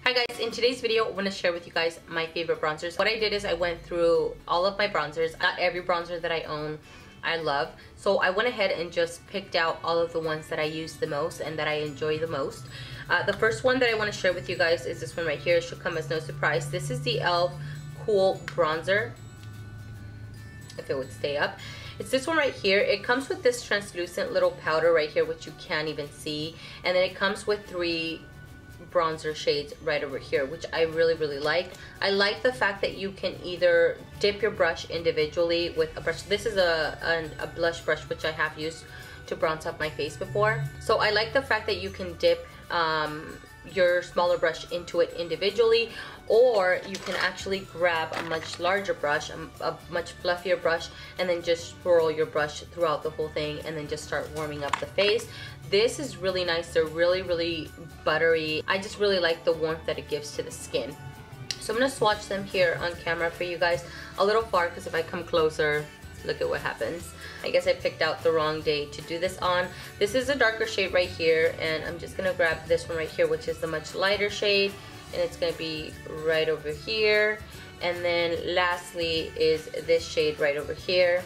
Hi guys, in today's video I want to share with you guys my favorite bronzers. What I did is I went through all of my bronzers. Not every bronzer that I own I love, so I went ahead and just picked out all of the ones that I use the most and that I enjoy the most. The first one that I want to share with you guys is this one right here. It should come as no surprise. This is the e.l.f. Cool Bronzer, if it would stay up. It's this one right here. It comes with this translucent little powder right here, which you can't even see, and then it comes with 3 bronzer shades right over here, which I really like. I like the fact that you can either dip your brush individually with a brush. This is a blush brush which I have used to bronze up my face before, so I like the fact that you can dip your smaller brush into it individually, or you can actually grab a much larger brush, a much fluffier brush, and then just swirl your brush throughout the whole thing and then just start warming up the face. This is really nice. They're really buttery. I just really like the warmth that it gives to the skin. So I'm going to swatch them here on camera for you guys a little far, because if I come closer, look at what happens. I guess I picked out the wrong day to do this on. This is a darker shade right here, and I'm just going to grab this one right here, which is the much lighter shade, and it's going to be right over here. And then lastly is this shade right over here.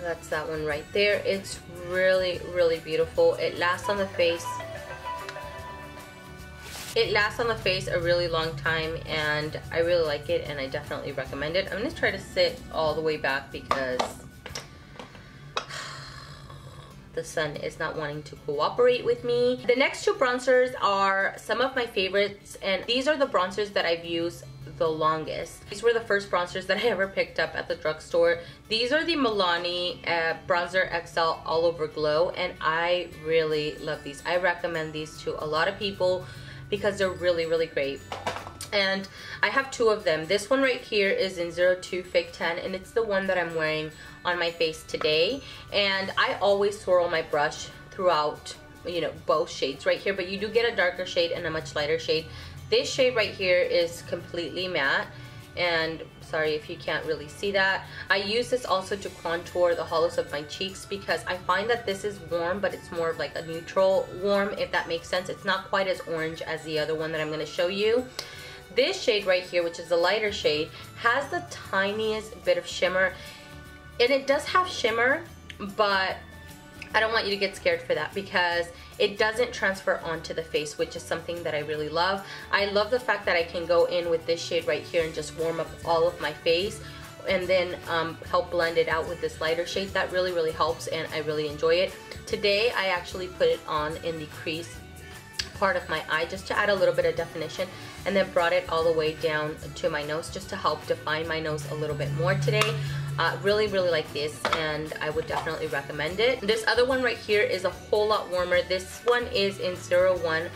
That's that one right there. It's really beautiful. It lasts on the face. It lasts on the face a really long time, and I really like it, and I definitely recommend it. I'm going to try to sit all the way back because the sun is not wanting to cooperate with me. The next 2 bronzers are some of my favorites, and these are the bronzers that I've used the longest. These were the first bronzers that I ever picked up at the drugstore. These are the Milani Bronzer XL All Over Glow, and I really love these. I recommend these to a lot of people because they're really great. And I have 2 of them. This one right here is in 02 Fake Tan, and it's the one that I'm wearing on my face today. And I always swirl my brush throughout, you know, both shades right here, but you do get a darker shade and a much lighter shade. This shade right here is completely matte, and sorry if you can't really see that. I use this also to contour the hollows of my cheeks because I find that this is warm, but it's more of like a neutral warm, if that makes sense. It's not quite as orange as the other one that I'm going to show you. This shade right here, which is the lighter shade, has the tiniest bit of shimmer, and it does have shimmer, but I don't want you to get scared for that because it doesn't transfer onto the face, which is something that I really love. I love the fact that I can go in with this shade right here and just warm up all of my face, and then help blend it out with this lighter shade. That really helps, and I really enjoy it. Today I actually put it on in the crease part of my eye just to add a little bit of definition, and then brought it all the way down to my nose just to help define my nose a little bit more today. Really like this, and I would definitely recommend it. This other one right here is a whole lot warmer. This one is in 01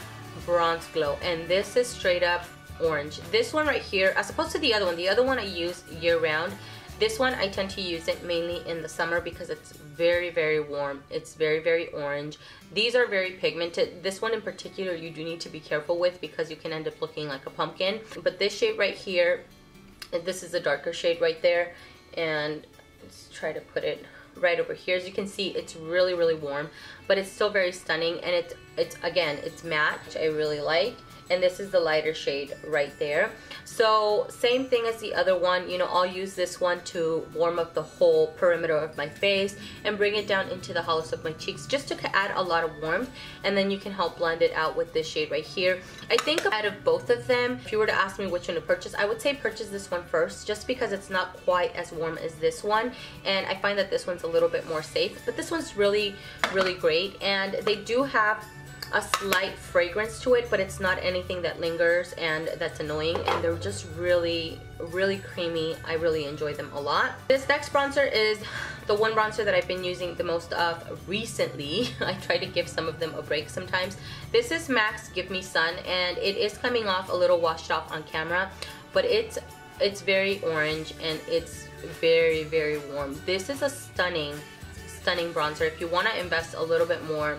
Bronze Glow, and this is straight up orange. This one right here, as opposed to the other one I use year round. This one I tend to use it mainly in the summer because it's very warm. It's very orange. These are very pigmented. This one in particular you do need to be careful with because you can end up looking like a pumpkin. But this shade right here, this is the darker shade right there, and let's try to put it right over here. As you can see, it's really warm, but it's still very stunning, and it's matte, which I really like. And this is the lighter shade right there. So same thing as the other one, you know, I'll use this one to warm up the whole perimeter of my face and bring it down into the hollows of my cheeks just to add a lot of warmth, and then you can help blend it out with this shade right here. I think out of both of them, if you were to ask me which one to purchase, I would say purchase this one first, just because it's not quite as warm as this one, and I find that this one's a little bit more safe, but this one's really great. And they do have a slight fragrance to it, but it's not anything that lingers and that's annoying, and they're just really creamy. I really enjoy them a lot. This next bronzer is the one bronzer that I've been using the most of recently. I try to give some of them a break sometimes. This is MAC's Give Me Sun, and it is coming off a little washed off on camera, but it's very orange, and it's very warm. This is a stunning bronzer. If you want to invest a little bit more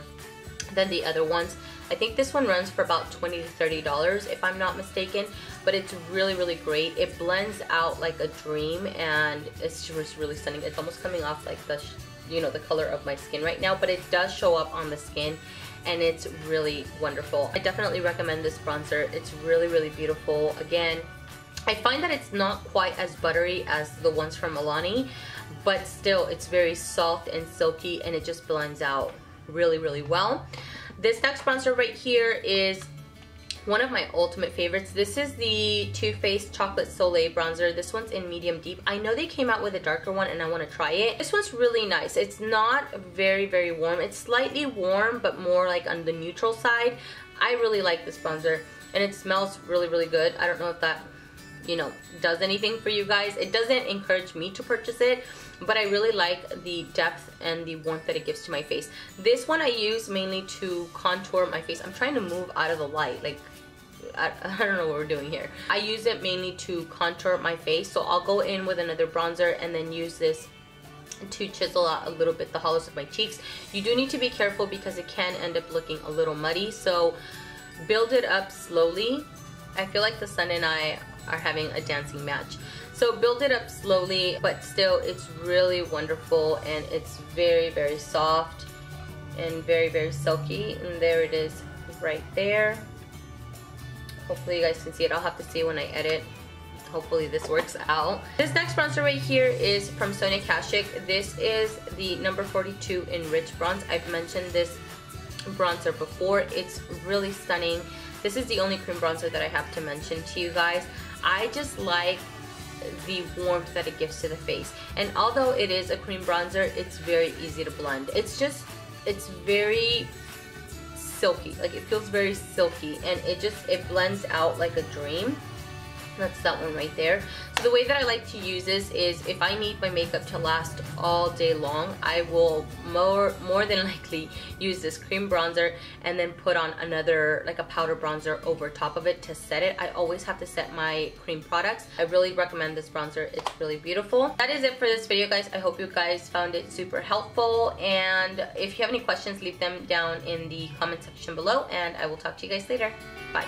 than the other ones, I think this one runs for about $20 to $30 if I'm not mistaken, but it's really great. It blends out like a dream, and it's just really stunning. It's almost coming off like the, you know, the color of my skin right now, but it does show up on the skin, and it's really wonderful. I definitely recommend this bronzer. It's really, really beautiful. Again, I find that it's not quite as buttery as the ones from Milani, but still it's very soft and silky, and it just blends out really, really well. This next bronzer right here is one of my ultimate favorites. This is the Too Faced Chocolate Soleil bronzer. This one's in medium deep. I know they came out with a darker one and I want to try it. This one's really nice. It's not very, very warm. It's slightly warm, but more like on the neutral side. I really like this bronzer, and it smells really, really good. I don't know if that, you know, does anything for you guys. It doesn't encourage me to purchase it, but I really like the depth and the warmth that it gives to my face. This one I use mainly to contour my face. I'm trying to move out of the light, like I don't know what we're doing here. I use it mainly to contour my face, so I'll go in with another bronzer and then use this to chisel out a little bit the hollows of my cheeks. You do need to be careful because it can end up looking a little muddy, so build it up slowly. I feel like the sun and I are having a dancing match. So build it up slowly, but still it's really wonderful, and it's very, very soft and very, very silky. And there it is right there. Hopefully you guys can see it. I'll have to see when I edit. Hopefully this works out. This next bronzer right here is from Sonia Kashuk. This is the number 42 in Rich Bronze. I've mentioned this bronzer before. It's really stunning. This is the only cream bronzer that I have to mention to you guys. I just like the warmth that it gives to the face. And although it is a cream bronzer, it's very easy to blend. It's very silky. Like, it feels very silky, and it blends out like a dream. That's that one right there. So the way that I like to use this is, if I need my makeup to last all day long, I will more than likely use this cream bronzer and then put on another, like a powder bronzer over top of it to set it. I always have to set my cream products. I really recommend this bronzer. It's really beautiful. That is it for this video, guys. I hope you guys found it super helpful, and if you have any questions, leave them down in the comment section below, and I will talk to you guys later. Bye.